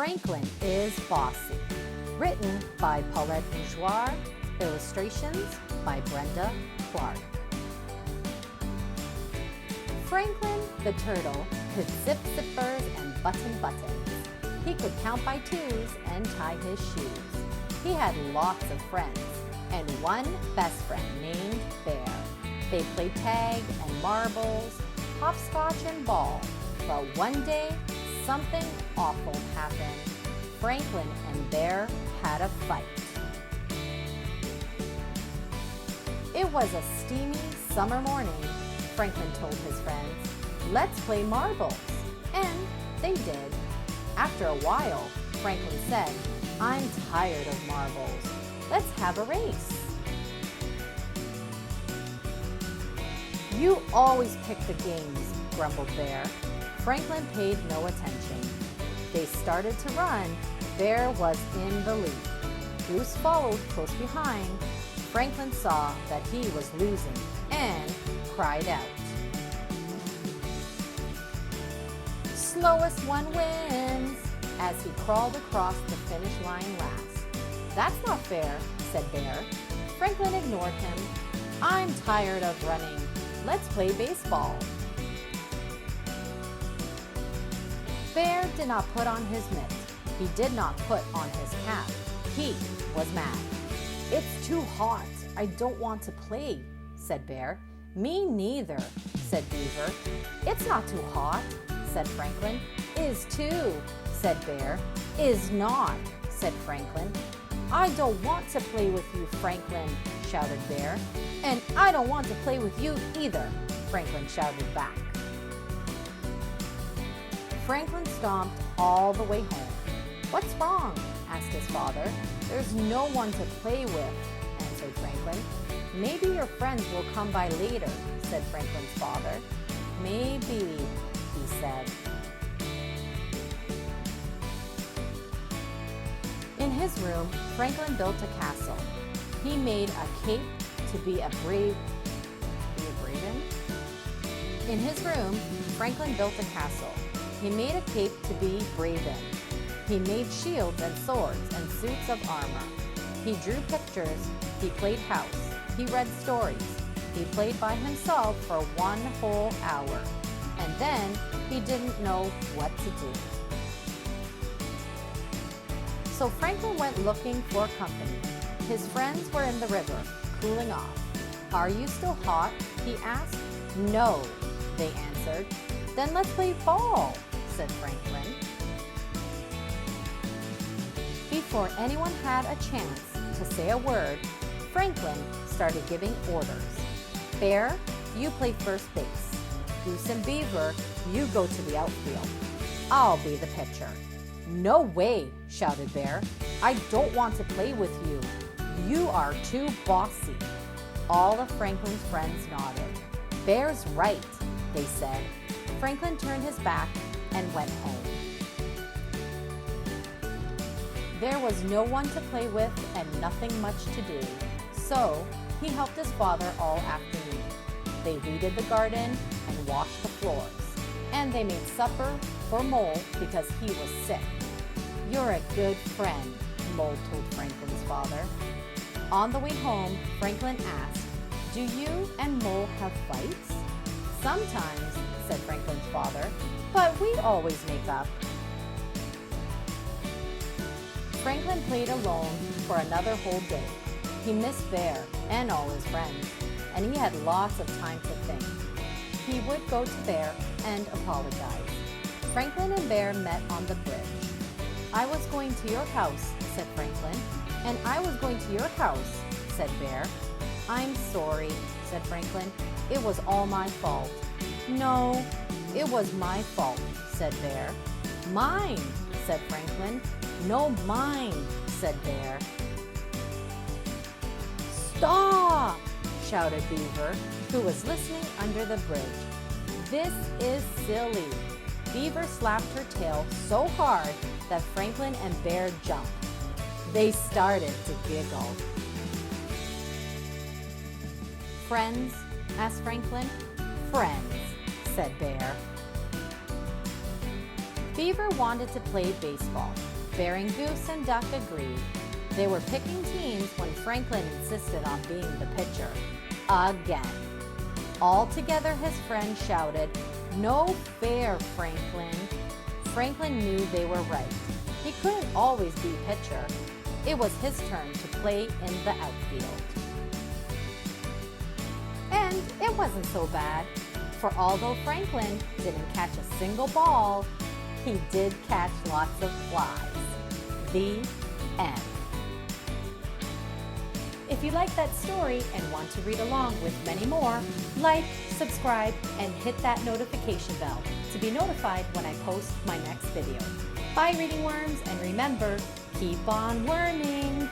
Franklin is Bossy. Written by Paulette Bourgeois. Illustrations by Brenda Clark. Franklin the turtle could zip zippers and button buttons. He could count by twos and tie his shoes. He had lots of friends and one best friend named Bear. They played tag and marbles, hopscotch and ball. But one day, something awful happened. Franklin and Bear had a fight. It was a steamy summer morning. Franklin told his friends, "Let's play marbles." And they did. After a while, Franklin said, "I'm tired of marbles. Let's have a race." "You always pick the games," grumbled Bear. Franklin paid no attention. They started to run. Bear was in the lead. Goose followed close behind. Franklin saw that he was losing and cried out, "Slowest one wins," as he crawled across the finish line last. "That's not fair," said Bear. Franklin ignored him. "I'm tired of running. Let's play baseball." Bear did not put on his mitt. He did not put on his cap. He was mad. "It's too hot. I don't want to play," said Bear. "Me neither," said Beaver. "It's not too hot," said Franklin. "Is too," said Bear. "Is not," said Franklin. "I don't want to play with you, Franklin," shouted Bear. "And I don't want to play with you either," Franklin shouted back. Franklin stomped all the way home. "What's wrong?" asked his father. "There's no one to play with," answered Franklin. "Maybe your friends will come by later," said Franklin's father. "Maybe," he said. In his room, Franklin built a castle. He made a cape to be a brave in? In his room, Franklin built a castle. He made a cape to be brave in. He made shields and swords and suits of armor. He drew pictures. He played house. He read stories. He played by himself for 1 whole hour. And then he didn't know what to do. So Franklin went looking for company. His friends were in the river, cooling off. "Are you still hot?" he asked. "No," they answered. "Then let's play ball," said Franklin. Before anyone had a chance to say a word, Franklin started giving orders. "Bear, you play first base. Goose and Beaver, you go to the outfield. I'll be the pitcher." "No way," shouted Bear. "I don't want to play with you. You are too bossy." All of Franklin's friends nodded. "Bear's right," they said. Franklin turned his back and went home. There was no one to play with and nothing much to do, so he helped his father all afternoon. They weeded the garden and washed the floors, and they made supper for Mole because he was sick. "You're a good friend," Mole told Franklin's father. On the way home, Franklin asked, "Do you and Mole have fights?" "Sometimes," said Franklin's father, "but we always make up." Franklin played alone for another whole day. He missed Bear and all his friends, and he had lots of time to think. He would go to Bear and apologize. Franklin and Bear met on the bridge. "I was going to your house," said Franklin. "And I was going to your house," said Bear. "I'm sorry," said Franklin. "It was all my fault." "No, it was my fault," said Bear. "Mine," said Franklin. "No, mine," said Bear. "Stop!" shouted Beaver, who was listening under the bridge. "This is silly." Beaver slapped her tail so hard that Franklin and Bear jumped. They started to giggle. "Friends?" asked Franklin. "Friends," said Bear. Beaver wanted to play baseball. Bearing Goose and Duck agreed. They were picking teams when Franklin insisted on being the pitcher. Again. All together his friends shouted, "No fair, Franklin." Franklin knew they were right. He couldn't always be pitcher. It was his turn to play in the outfield. And it wasn't so bad, for although Franklin didn't catch a single ball, he did catch lots of flies. The end. If you like that story and want to read along with many more, like, subscribe, and hit that notification bell to be notified when I post my next video. Bye, reading worms, and remember, keep on worming!